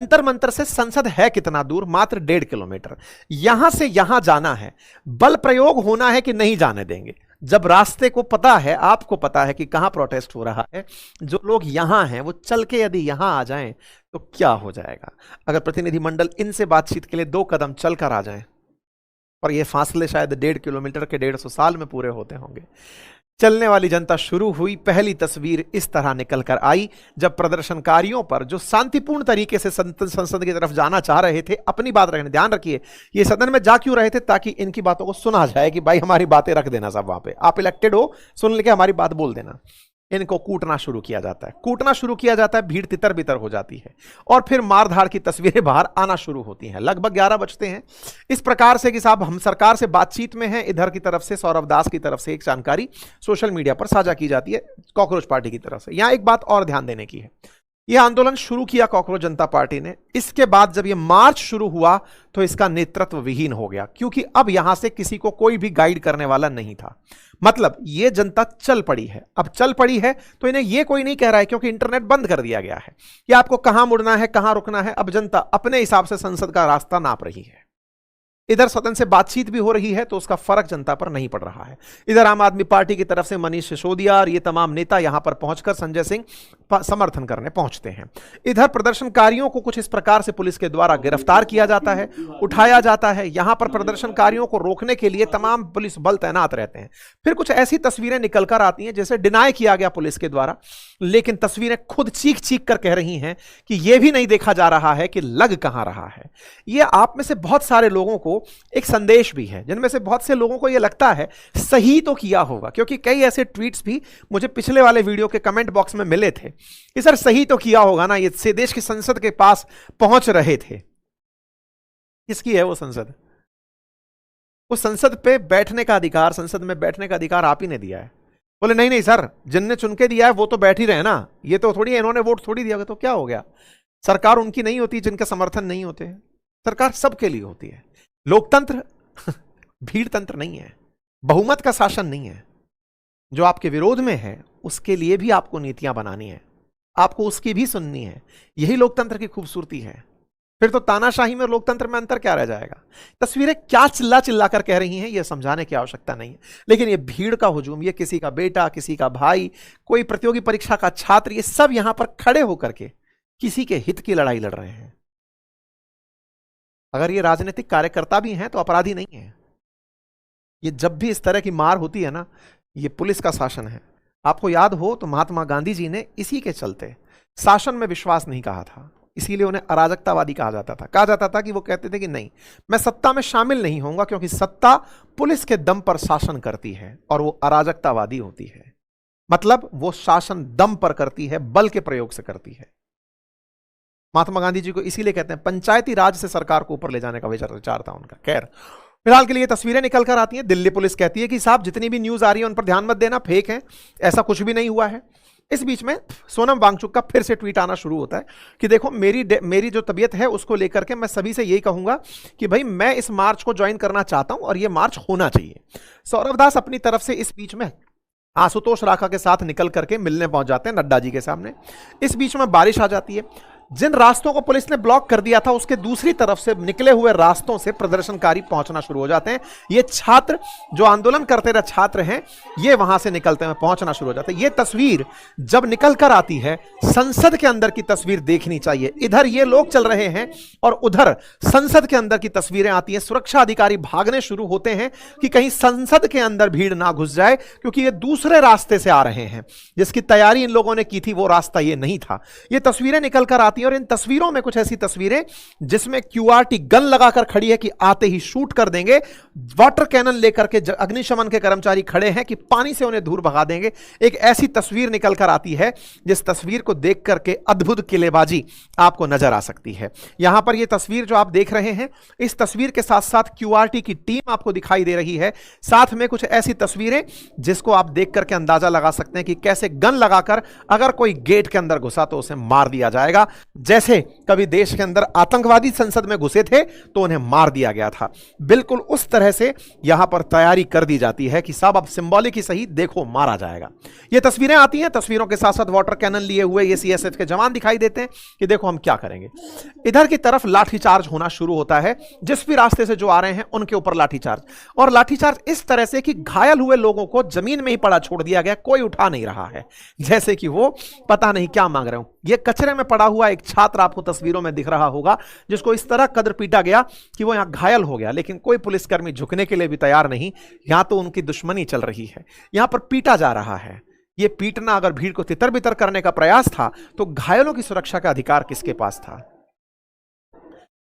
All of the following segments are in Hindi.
जंतर मंतर से संसद है कितना दूर? मात्र 1.5 किलोमीटर। यहां से यहां जाना है, बल प्रयोग होना है कि नहीं जाने देंगे। जब रास्ते को पता है, आपको पता है कि कहां प्रोटेस्ट हो रहा है, जो लोग यहां हैं वो चल के यदि यहां आ जाएं तो क्या हो जाएगा? अगर प्रतिनिधिमंडल इनसे बातचीत के लिए 2 कदम चलकर आ जाएं, और ये फासले शायद 1.5 किलोमीटर के 150 साल में पूरे होते होंगे। चलने वाली जनता शुरू हुई। पहली तस्वीर इस तरह निकल कर आई जब प्रदर्शनकारियों पर, जो शांतिपूर्ण तरीके से संसद की तरफ जाना चाह रहे थे, अपनी बात रखने, ध्यान रखिए ये सदन में जा क्यों रहे थे? ताकि इनकी बातों को सुना जाए कि भाई हमारी बातें रख देना सब वहां पे, आप इलेक्टेड हो, सुन लेके हमारी बात बोल देना। इनको कूटना शुरू किया जाता है, कूटना शुरू किया जाता है, भीड़ तितर बितर हो जाती है और फिर मारधाड़ की तस्वीरें बाहर आना शुरू होती हैं। लगभग 11 बजते हैं। इस प्रकार से कि साहब हम सरकार से बातचीत में हैं, इधर की तरफ से सौरभ दास की तरफ से एक जानकारी सोशल मीडिया पर साझा की जाती है कॉकरोच पार्टी की तरफ से। यहां एक बात और ध्यान देने की है, यह आंदोलन शुरू किया कॉकरोच जनता पार्टी ने। इसके बाद जब यह मार्च शुरू हुआ तो इसका नेतृत्व विहीन हो गया, क्योंकि अब यहां से किसी को कोई भी गाइड करने वाला नहीं था। मतलब यह जनता चल पड़ी है। अब चल पड़ी है तो इन्हें यह कोई नहीं कह रहा है, क्योंकि इंटरनेट बंद कर दिया गया है, कि आपको कहां मुड़ना है, कहां रुकना है। अब जनता अपने हिसाब से संसद का रास्ता नाप रही है। इधर सदन से बातचीत भी हो रही है तो उसका फर्क जनता पर नहीं पड़ रहा है। इधर आम आदमी पार्टी की तरफ से मनीष सिसोदिया और ये तमाम नेता यहां पर पहुंचकर संजय सिंह समर्थन करने पहुंचते हैं। इधर प्रदर्शनकारियों को कुछ इस प्रकार से पुलिस के द्वारा गिरफ्तार किया जाता है, उठाया जाता है। यहां पर प्रदर्शनकारियों को रोकने के लिए तमाम पुलिस बल तैनात रहते हैं। फिर कुछ ऐसी तस्वीरें निकलकर आती हैं जैसे डिनाई किया गया पुलिस के द्वारा, लेकिन तस्वीरें खुद चीख चीख कर कह रही हैं कि यह भी नहीं देखा जा रहा है कि लग कहां रहा है। यह आप में से बहुत सारे लोगों को एक संदेश भी है, जिनमें से बहुत से लोगों को यह लगता है सही तो किया होगा, क्योंकि कई ऐसे ट्वीट्स भी मुझे पिछले वाले वीडियो के कमेंट बॉक्स में मिले थे कि सर सही तो किया होगा ना, ये देश की संसद के पास पहुंच रहे थे। किसकी है वो संसद? उस संसद पे बैठने का अधिकार, संसद में बैठने का अधिकार आप ही ने दिया है। बोले नहीं नहीं सर, जिनने चुन के दिया है वो तो बैठ ही रहे ना, ये तो थोड़ी इन्होंने वोट थोड़ी दिया, तो क्या हो गया? सरकार उनकी नहीं होती जिनके समर्थन नहीं होते। सरकार सबके लिए होती है। लोकतंत्र भीड़ तंत्र नहीं है, बहुमत का शासन नहीं है। जो आपके विरोध में है उसके लिए भी आपको नीतियां बनानी है, आपको उसकी भी सुननी है। यही लोकतंत्र की खूबसूरती है। फिर तो तानाशाही में और लोकतंत्र में अंतर क्या रह जाएगा? तस्वीरें क्या चिल्ला चिल्ला कर कह रही हैं यह समझाने की आवश्यकता नहीं है, लेकिन यह भीड़ का हुजूम, यह किसी का बेटा, किसी का भाई, कोई प्रतियोगी परीक्षा का छात्र, ये सब यहां पर खड़े होकर के किसी के हित की लड़ाई लड़ रहे हैं। अगर ये राजनीतिक कार्यकर्ता भी हैं तो अपराधी नहीं है। ये जब भी इस तरह की मार होती है ना, ये पुलिस का शासन है। आपको याद हो तो महात्मा गांधी जी ने इसी के चलते शासन में विश्वास नहीं कहा था, इसीलिए उन्हें अराजकतावादी कहा जाता था। कहा जाता था कि वो कहते थे कि नहीं, मैं सत्ता में शामिल नहीं होऊंगा, क्योंकि सत्ता पुलिस के दम पर शासन करती है और वो अराजकतावादी होती है। मतलब वो शासन दम पर करती है, बल के प्रयोग से करती है। महात्मा गांधी जी को इसीलिए कहते हैं पंचायती राज से सरकार को ऊपर ले जाने का विचार था उनका। खैर, फिलहाल के लिए तस्वीरें निकल कर आती हैं। दिल्ली पुलिस कहती है कि साहब जितनी भी न्यूज आ रही है उन पर ध्यान मत देना, फेक है, ऐसा कुछ भी नहीं हुआ है। इस बीच में सोनम वांगचुक का फिर से ट्वीट आना शुरू होता है कि देखो मेरी जो तबीयत है उसको लेकर के मैं सभी से यही कहूंगा कि भाई मैं इस मार्च को ज्वाइन करना चाहता हूं और यह मार्च होना चाहिए। सौरभ दास अपनी तरफ से इस बीच में आशुतोष राखा के साथ निकल करके मिलने पहुंच जाते हैं नड्डा जी के सामने। इस बीच में बारिश आ जाती है। जिन रास्तों को पुलिस ने ब्लॉक कर दिया था उसके दूसरी तरफ से निकले हुए रास्तों से प्रदर्शनकारी पहुंचना शुरू हो जाते हैं। ये छात्र जो आंदोलन करते रहे छात्र हैं, ये वहां से निकलते हैं, पहुंचना शुरू हो जाते हैं। ये तस्वीर जब निकल कर आती है, संसद के अंदर की तस्वीर देखनी चाहिए। इधर ये लोग चल रहे हैं और उधर संसद के अंदर की तस्वीरें आती हैं। सुरक्षा अधिकारी भागने शुरू होते हैं कि कहीं संसद के अंदर भीड़ ना घुस जाए, क्योंकि ये दूसरे रास्ते से आ रहे हैं। जिसकी तैयारी इन लोगों ने की थी वो रास्ता ये नहीं था। ये तस्वीरें निकल कर आती हैं और इन तस्वीरों में कुछ ऐसी तस्वीरें जिसमें क्यूआरटी गन लगाकर खड़ी है कि आते ही शूट कर देंगे, वाटर कैनन लेकर के अग्निशमन के कर्मचारी खड़े हैं कि पानी से उन्हें दूर भगा देंगे। एक ऐसी तस्वीर निकल कर आती है जिस तस्वीर को देख करके अद्भुत किलेबाजी आपको नजर आ सकती है। यहां पर यह तस्वीर जो आप देख रहे हैं, इस तस्वीर के साथ साथ क्यूआरटी की टीम आपको दिखाई दे रही है। साथ में कुछ ऐसी तस्वीरें जिसको आप देख करके अंदाजा लगा सकते हैं कि कैसे गन लगाकर अगर कोई गेट के अंदर घुसा तो उसे मार दिया जाएगा। जैसे कभी देश के अंदर आतंकवादी संसद में घुसे थे तो उन्हें मार दिया गया था, बिल्कुल उस तरह से यहां पर तैयारी कर दी जाती है कि साहब अब सिंबॉलिक ही सही, देखो मारा जाएगा। ये तस्वीरें आती हैं, तस्वीरों के साथ साथ वाटर कैनन लिए हुए ये सीएसएफ के जवान दिखाई देते हैं कि देखो हम क्या करेंगे। इधर की तरफ लाठीचार्ज होना शुरू होता है, जिस भी रास्ते से जो आ रहे हैं उनके ऊपर लाठीचार्ज, और लाठीचार्ज इस तरह से कि घायल हुए लोगों को जमीन में ही पड़ा छोड़ दिया गया, कोई उठा नहीं रहा है, जैसे कि वो पता नहीं क्या मांग रहे हो। ये कचरे में पड़ा हुआ एक छात्र आपको तस्वीरों में दिख रहा होगा, जिसको इस तरह कदर पीटा गया कि वो यहां घायल हो गया, लेकिन कोई पुलिसकर्मी झुकने के लिए भी तैयार नहीं। यहां तो उनकी दुश्मनी चल रही है, यहां पर पीटा जा रहा है। ये पीटना अगर भीड़ को तितर बितर करने का प्रयास था तो घायलों की सुरक्षा का अधिकार किसके पास था?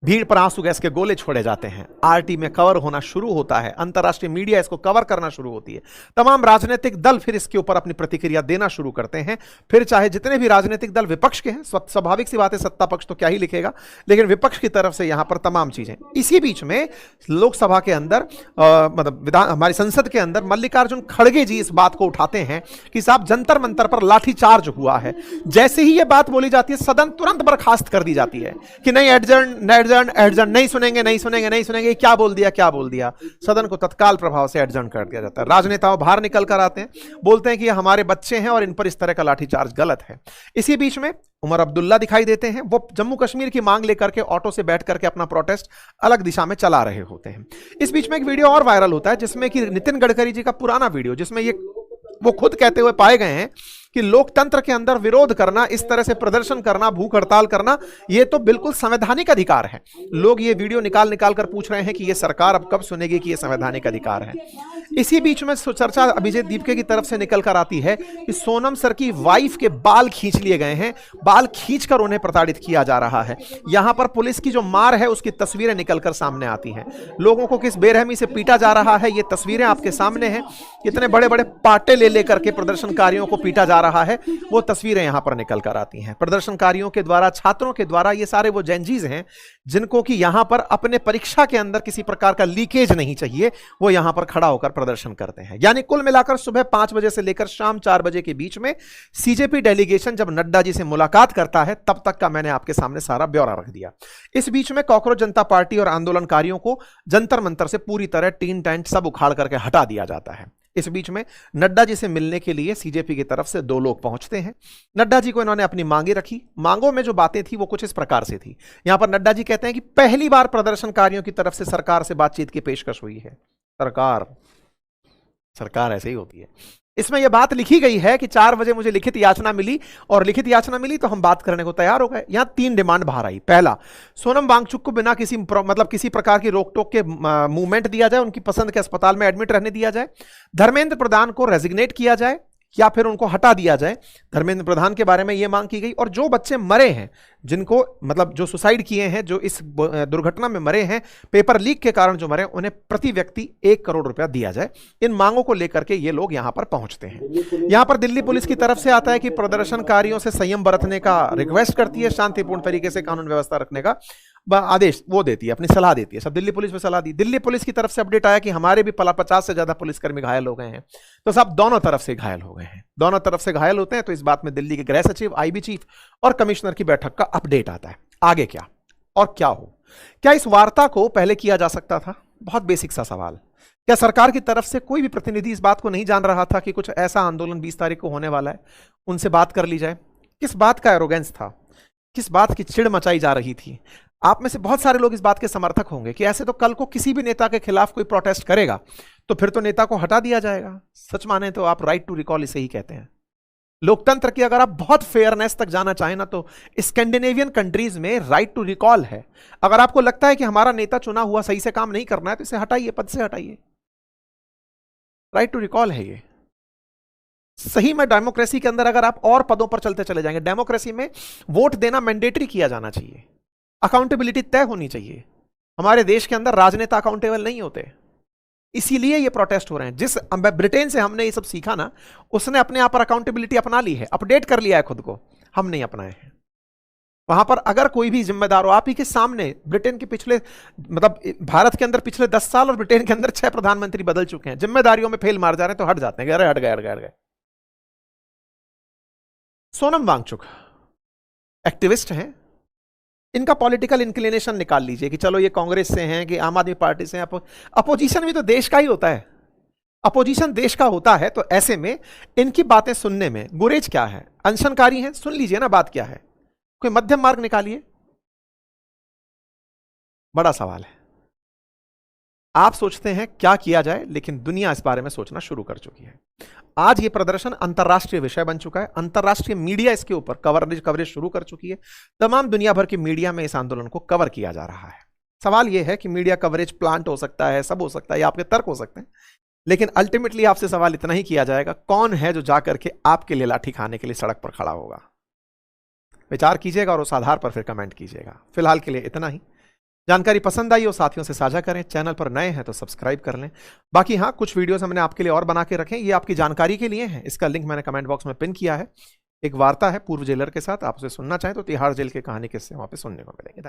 भीड़ पर आंसू गैस के गोले छोड़े जाते हैं, आरटी में कवर होना शुरू होता है, अंतर्राष्ट्रीय मीडिया इसको कवर करना शुरू होती है, तमाम राजनीतिक दल फिर इसके ऊपर अपनी प्रतिक्रिया देना शुरू करते हैं। फिर चाहे जितने भी राजनीतिक दल विपक्ष के हैं, स्वाभाविक सी बात है सत्ता पक्ष तो क्या ही लिखेगा, लेकिन विपक्ष की तरफ से यहां पर तमाम चीजें। इसी बीच में लोकसभा के अंदर मतलब हमारी संसद के अंदर मल्लिकार्जुन खड़गे जी इस बात को उठाते हैं कि साहब जंतर मंतर पर लाठीचार्ज हुआ है। जैसे ही यह बात बोली जाती है सदन तुरंत बर्खास्त कर दी जाती है कि नहीं एडजर्न एडजर्न नहीं सुनेंगे, नहीं सुनेंगे, नहीं सुनेंगे, क्या बोल दिया, क्या बोल दिया। सदन को तत्काल प्रभाव से एडजर्न कर दिया जाता है। राजनेताओं बाहर निकल कर आते हैं, बोलते हैं कि ये हमारे बच्चे हैं और इन पर इस तरह का लाठीचार्ज गलत है। इसी बीच में उमर अब्दुल्ला दिखाई देते हैं, वो जम्मू कश्मीर की मांग लेकर के ऑटो से बैठ करके अपना प्रोटेस्ट अलग दिशा में चला रहे होते हैं। इस बीच में एक वीडियो और वायरल होता है जिसमें कि नितिन गडकरी जी का पुराना वीडियो, जिसमें ये वो खुद कहते हुए पाए गए हैं कि लोकतंत्र के अंदर विरोध करना, इस तरह से प्रदर्शन करना, भूख हड़ताल करना, यह तो बिल्कुल संवैधानिक अधिकार है। लोग ये वीडियो निकाल निकाल कर पूछ रहे हैं कि यह सरकार अब कब सुनेगी कि यह संवैधानिक अधिकार है। इसी बीच में चर्चा अभिजीत दीपके की तरफ से निकल कर आती है कि सोनम सर की वाइफ के बाल खींच लिए गए हैं, बाल खींचकर उन्हें प्रताड़ित किया जा रहा है। यहां पर पुलिस की जो मार है उसकी तस्वीरें निकलकर सामने आती हैं, लोगों को किस बेरहमी से पीटा जा रहा है ये तस्वीरें आपके सामने हैं। कितने बड़े बड़े पाटे ले लेकर के प्रदर्शनकारियों को पीटा जा रहा है, वो तस्वीरें यहां पर निकल कर आती हैं। प्रदर्शनकारियों के द्वारा, छात्रों के द्वारा, ये सारे वो जेनजीज हैं जिनको कि यहां पर अपने परीक्षा के अंदर किसी प्रकार का लीकेज नहीं चाहिए, वो यहां पर खड़ा होकर प्रदर्शन करते हैं। यानी कुल मिलाकर सुबह 5 बजे से लेकर शाम 4 बजे के बीच में सीजेपी डेलीगेशन जब नड्डा जी से मुलाकात करता है तब तक का मैंने आपके सामने सारा ब्यौरा रख दिया। इस बीच में कॉकरोच जनता पार्टी और आंदोलनकारियों को जंतर मंतर से पूरी तरह टीन टेंट सब उखाड़ करके हटा दिया जाता है। इस बीच में नड्डा जी से मिलने के लिए सीजेपी की तरफ से 2 लोग पहुंचते हैं। नड्डा जी को इन्होंने अपनी मांगे रखी। मांगों में जो बातें थी वो कुछ इस प्रकार से थी। यहां पर नड्डा जी कहते हैं कि पहली बार प्रदर्शनकारियों की तरफ से सरकार से बातचीत की पेशकश हुई है। सरकार ऐसे ही होती है। इसमें यह बात लिखी गई है कि 4 बजे मुझे लिखित याचना मिली और लिखित याचना मिली तो हम बात करने को तैयार हो गए। यहां 3 डिमांड बाहर आई। पहला, सोनम वांगचुक को बिना किसी प्रकार की रोक टोक के मूवमेंट दिया जाए, उनकी पसंद के अस्पताल में एडमिट रहने दिया जाए। धर्मेंद्र प्रधान को रेजिग्नेट किया जाए या फिर उनको हटा दिया जाए। धर्मेंद्र प्रधान के बारे में यह मांग की गई। और जो बच्चे मरे हैं, जिनको मतलब जो सुसाइड किए हैं, जो इस दुर्घटना में मरे हैं, पेपर लीक के कारण जो मरे, उन्हें प्रति व्यक्ति 1 करोड़ रुपया दिया जाए। इन मांगों को लेकर के ये लोग यहां पर पहुंचते हैं। यहां पर दिल्ली पुलिस की तरफ से आता है कि प्रदर्शनकारियों से संयम बरतने का रिक्वेस्ट करती है, शांतिपूर्ण तरीके से कानून व्यवस्था रखने का आदेश वो देती है, अपनी सलाह देती है। सब दिल्ली पुलिस में सलाह दी। दिल्ली पुलिस की तरफ से अपडेट आया कि हमारे भी 50 से ज्यादा पुलिसकर्मी घायल हो गए हैं। तो सब दोनों तरफ से घायल हो गए हैं, दोनों तरफ से घायल होते हैं। तो इस बात में दिल्ली के गृह सचिव, आईबी चीफ और कमिश्नर की बैठक का अपडेट आता है। आगे क्या और क्या हो? क्या इस वार्ता को पहले किया जा सकता था? बहुत बेसिक सा सवाल। क्या सरकार की तरफ से कोई भी प्रतिनिधि इस बात को नहीं जान रहा था कि कुछ ऐसा आंदोलन 20 तारीख को होने वाला है, उनसे बात कर ली जाए? किस बात का एरोगेंस था? किस बात की चिढ़ मचाई जा रही थी? आप में से बहुत सारे लोग इस बात के समर्थक होंगे कि ऐसे तो कल को किसी भी नेता के खिलाफ कोई प्रोटेस्ट करेगा तो फिर तो नेता को हटा दिया जाएगा। सच माने तो आप राइट टू रिकॉल इसे ही कहते हैं। लोकतंत्र की अगर आप बहुत फेयरनेस तक जाना चाहें ना, तो स्कैंडिनेवियन कंट्रीज में राइट टू रिकॉल है। अगर आपको लगता है कि हमारा नेता चुना हुआ सही से काम नहीं करना है तो इसे हटाइए, पद से हटाइए। राइट टू रिकॉल है ये। सही में डेमोक्रेसी के अंदर अगर आप और पदों पर चलते चले जाएंगे, डेमोक्रेसी में वोट देना मैंडेटरी किया जाना चाहिए, अकाउंटेबिलिटी तय होनी चाहिए। हमारे देश के अंदर राजनेता अकाउंटेबल नहीं होते, इसीलिए ये प्रोटेस्ट हो रहे हैं। जिस ब्रिटेन से हमने ये सब सीखा ना, उसने अपने आप पर अकाउंटेबिलिटी अपना ली है, अपडेट कर लिया है खुद को, हम नहीं अपनाए हैं। वहां पर अगर कोई भी जिम्मेदार हो, आप ही के सामने ब्रिटेन के पिछले मतलब भारत के अंदर पिछले 10 साल और ब्रिटेन के अंदर 6 प्रधानमंत्री बदल चुके हैं, जिम्मेदारियों में फेल मार जा रहे हैं तो हट जाते हैं, अरे हट गए। सोनम वांगचुक एक्टिविस्ट हैं, इनका पॉलिटिकल इंक्लिनेशन निकाल लीजिए कि चलो ये कांग्रेस से हैं कि आम आदमी पार्टी से हैं। अपोजिशन भी तो देश का ही होता है, अपोजिशन देश का होता है, तो ऐसे में इनकी बातें सुनने में गुरेज क्या है? अनशनकारी है, सुन लीजिए ना बात क्या है, कोई मध्यम मार्ग निकालिए। बड़ा सवाल है। आप सोचते हैं क्या किया जाए, लेकिन दुनिया इस बारे में सोचना शुरू कर चुकी है। आज ये प्रदर्शन अंतरराष्ट्रीय विषय बन चुका है, अंतरराष्ट्रीय मीडिया इसके ऊपर कवरेज शुरू कर चुकी है। तमाम दुनिया भर की मीडिया में इस आंदोलन को कवर किया जा रहा है। सवाल यह है कि मीडिया कवरेज प्लांट हो सकता है, सब हो सकता है, ये आपके तर्क हो सकते हैं, लेकिन अल्टीमेटली आपसे सवाल इतना ही किया जाएगा, कौन है जो जाकर के आपके लिए लाठी खाने के लिए सड़क पर खड़ा होगा? विचार कीजिएगा और उस आधार पर फिर कमेंट कीजिएगा। फिलहाल के लिए इतना ही। जानकारी पसंद आई हो साथियों से साझा करें, चैनल पर नए हैं तो सब्सक्राइब कर लें। बाकी हाँ, कुछ वीडियोस हमने आपके लिए और बना के रखे, ये आपकी जानकारी के लिए हैं। इसका लिंक मैंने कमेंट बॉक्स में पिन किया है। एक वार्ता है पूर्व जेलर के साथ, आप उसे सुनना चाहें तो तिहाड़ जेल की कहानी किस्से वहां पे सुनने को मिलेंगे।